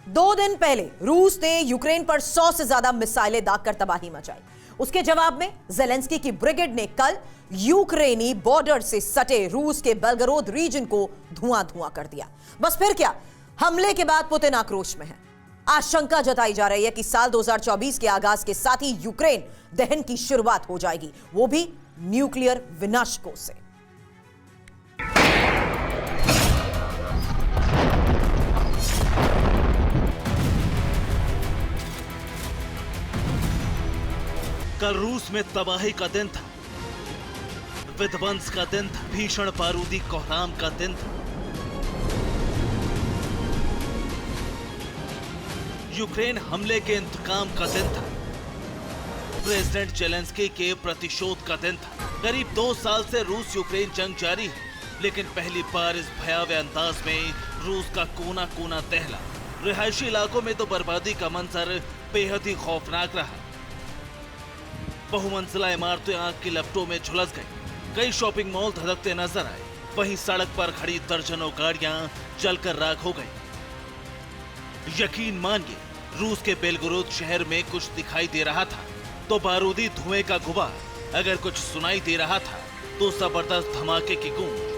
2 दिन पहले रूस ने यूक्रेन पर 100 से ज्यादा मिसाइलें दागकर तबाही मचाई। उसके जवाब में जेलेंस्की की ब्रिगेड ने कल यूक्रेनी बॉर्डर से सटे रूस के बेलगरोद रीजन को धुआं-धुआं कर दिया। बस फिर क्या, हमले के बाद पुतिन आक्रोश में है। आशंका जताई जा रही है कि साल 2024 के आगाज के साथ ही यूक्रेन दहन की शुरुआत हो जाएगी, वो भी न्यूक्लियर विनाशकों से। कल रूस में तबाही का दिन था, विध्वंस का दिन था, भीषण बारूदी कोहराम का दिन था। यूक्रेन हमले के इंतकाम का दिन था, प्रेसिडेंट जेलेंस्की के प्रतिशोध का दिन था। करीब 2 साल से रूस यूक्रेन जंग जारी है, लेकिन पहली बार इस भयावह अंदाज में रूस का कोना कोना दहला। रिहायशी इलाकों में तो बर्बादी का मंजर बेहद ही खौफनाक रहा। बहुमंजिला इमारतें आग की लपटों में झुलस गई, कई शॉपिंग मॉल धधकते नजर आए, वहीं सड़क पर खड़ी दर्जनों गाड़ियां जलकर राख हो गई। यकीन मानिए, रूस के बेलगोरोद शहर में कुछ दिखाई दे रहा था तो बारूदी धुएं का गुबार, अगर कुछ सुनाई दे रहा था तो जबरदस्त धमाके की गूंज।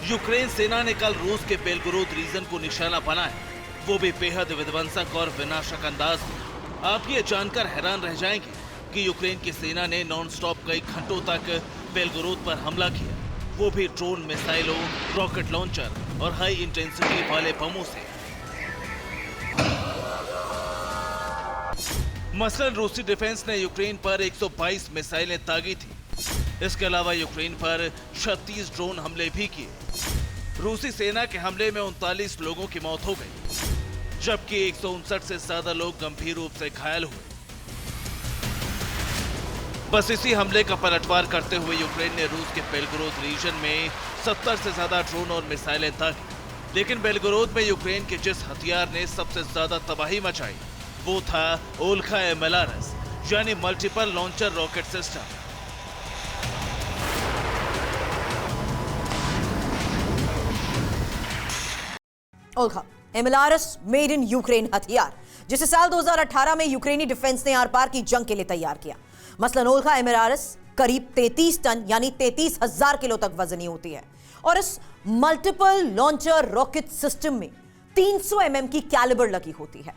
यूक्रेन सेना ने कल रूस के बेलगोरोद रीजन को निशाना बनाया, वो भी बेहद विध्वंसक और विनाशक अंदाज में। आप ये जानकर हैरान रह जाएंगे कि यूक्रेन की सेना ने नॉनस्टॉप कई घंटों तक बेलगोरोद पर हमला किया, वो भी ड्रोन, मिसाइलों, रॉकेट लॉन्चर और हाई इंटेंसिटी वाले बमों से। मसलन रूसी डिफेंस ने यूक्रेन पर 122 मिसाइलें दागी थी। इसके अलावा यूक्रेन पर 36 ड्रोन हमले भी किए। रूसी सेना के हमले में 39 लोगों की मौत हो गई, जबकि 159 से ज्यादा लोग गंभीर रूप से घायल हुए। बस इसी हमले का पलटवार करते हुए यूक्रेन ने रूस के बेलगोरोद रीजन में 70 से ज्यादा ड्रोन और मिसाइलें दागी। लेकिन बेलगोरोद में यूक्रेन के जिस हथियार ने सबसे ज्यादा तबाही मचाई, वो था ओल्खा एमएलआरएस, यानी multiple launcher rocket system. Olkha MLRS made in Ukraine हथियार, जिसे साल 2018 में यूक्रेनी डिफेंस ने आर पार की जंग के लिए तैयार किया। मसलन ओल्खा एमएलआरएस करीब 33 टन यानी 33,000 किलो तक वजनी होती है, और इस मल्टीपल लॉन्चर रॉकेट सिस्टम में 300 mm की कैलिबर लगी होती है।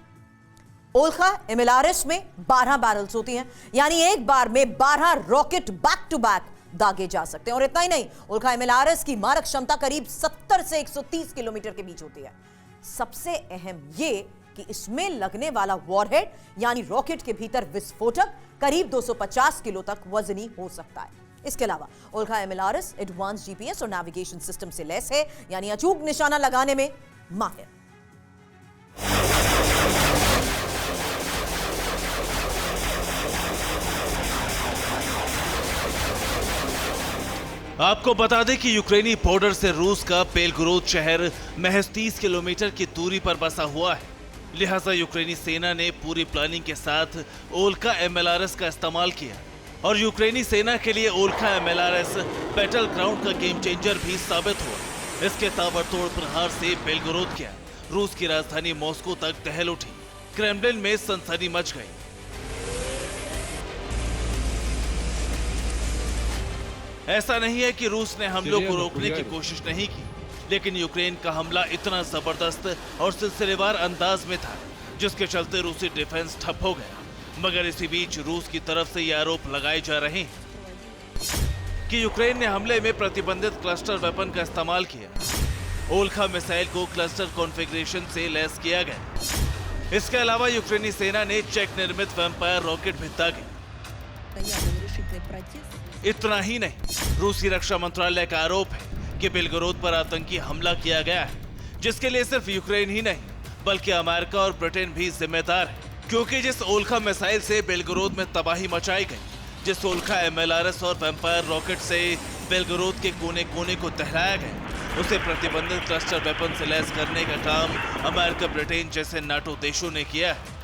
ओल्खा एमएलआरएस में 12 बैरल्स होती हैं, यानी एक बार में 12 रॉकेट बैक टू बैक दागे जा सकते हैं। और इतना ही नहीं, ओल्खा एमएलआरएस की मारक क्षमता करीब 70 से 130 किलोमीटर के बीच होती है। सबसे अहम ये कि इसमें लगने वाला वॉरहेड यानी रॉकेट के भीतर विस्फोटक करीब 250 किलो तक वजनी हो सकता है। इसके अलावा ओल्खा एमएलआरएस एडवांस जीपीएस और नेविगेशन सिस्टम से लैस है, यानी अचूक निशाना लगाने में माहिर। आपको बता दें कि यूक्रेनी बॉर्डर से रूस का बेलगोरोद शहर महज 30 किलोमीटर की दूरी पर बसा हुआ है। लिहाजा यूक्रेनी सेना ने पूरी प्लानिंग के साथ ओल्खा एमएलआरएस का इस्तेमाल किया, और यूक्रेनी सेना के लिए ओल्खा एमएलआरएस बैटल ग्राउंड का गेम चेंजर भी साबित हुआ। इसके ताबड़तोड़ प्रहार से बेलगोरोद क्या, रूस की राजधानी मॉस्को तक दहल उठी। क्रेमलिन में सनसनी मच गई। ऐसा नहीं है कि रूस ने हमलों को रोकने की कोशिश नहीं की, लेकिन यूक्रेन का हमला इतना जबरदस्त और सिलसिलेवार अंदाज में था, जिसके चलते रूसी डिफेंस ठप हो गया। मगर इसी बीच रूस की तरफ से ये आरोप लगाए जा रहे हैं कि यूक्रेन ने हमले में प्रतिबंधित क्लस्टर वेपन का इस्तेमाल किया। ओल्खा मिसाइल को क्लस्टर कॉन्फ़िगरेशन से लैस किया गया। इसके अलावा यूक्रेनी सेना ने चेक निर्मित वैम्पायर रॉकेट भी दागे। इतना ही नहीं, रूसी रक्षा मंत्रालय का आरोप है कि बेलगोरोद पर आतंकी हमला किया गया है, जिसके लिए सिर्फ यूक्रेन ही नहीं बल्कि अमेरिका और ब्रिटेन भी जिम्मेदार है। क्योंकि जिस ओल्खा मिसाइल से बेलगोरोद में तबाही मचाई गई, जिस ओल्खा एमएलआरएस और वैम्पायर रॉकेट से बेलगोरोद के कोने कोने को दहलाया गया, उसे प्रतिबंधित क्लस्टर वेपन से लैस करने का काम अमेरिका, ब्रिटेन जैसे नाटो देशों ने किया है।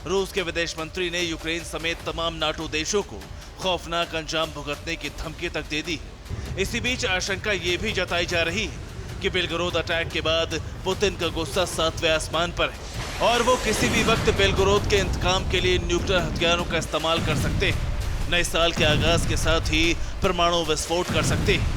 रूस के विदेश मंत्री ने यूक्रेन समेत तमाम नाटो देशों को खौफनाक अंजाम भुगतने की धमकी तक दे दी है। इसी बीच आशंका ये भी जताई जा रही है कि बेलगोरोद अटैक के बाद पुतिन का गुस्सा 7वें आसमान पर है और वो किसी भी वक्त बेलगोरोद के इंतकाम के लिए न्यूक्लियर हथियारों का इस्तेमाल कर सकते हैं। नए साल के आगाज के साथ ही परमाणु विस्फोट कर सकते हैं।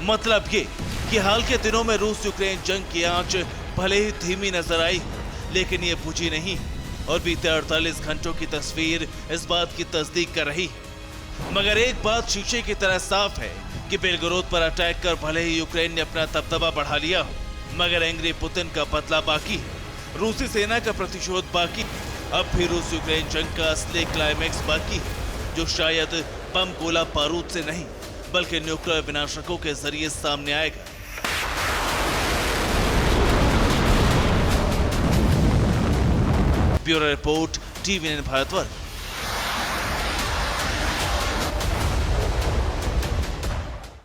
मतलब ये कि हाल के दिनों में रूस यूक्रेन जंग की आंच भले ही धीमी नजर आई, लेकिन ये बुझी नहीं और बीते 48 घंटों की तस्वीर इस बात की तस्दीक कर रही है। मगर एक बात शीशे की तरह साफ है कि बेलगोरोद पर अटैक कर भले ही यूक्रेन ने अपना दबदबा बढ़ा लिया हो, मगर एंग्री पुतिन का बदला बाकी है। रूसी सेना का प्रतिशोध बाकी। अब भी रूस यूक्रेन जंग का असली क्लाइमैक्स बाकी है, जो शायद बम गोला बारूद से नहीं बल्कि न्यूक्लियर विनाशकों के जरिए सामने आएगा। Bureau report, TV9 Bharatvarsh.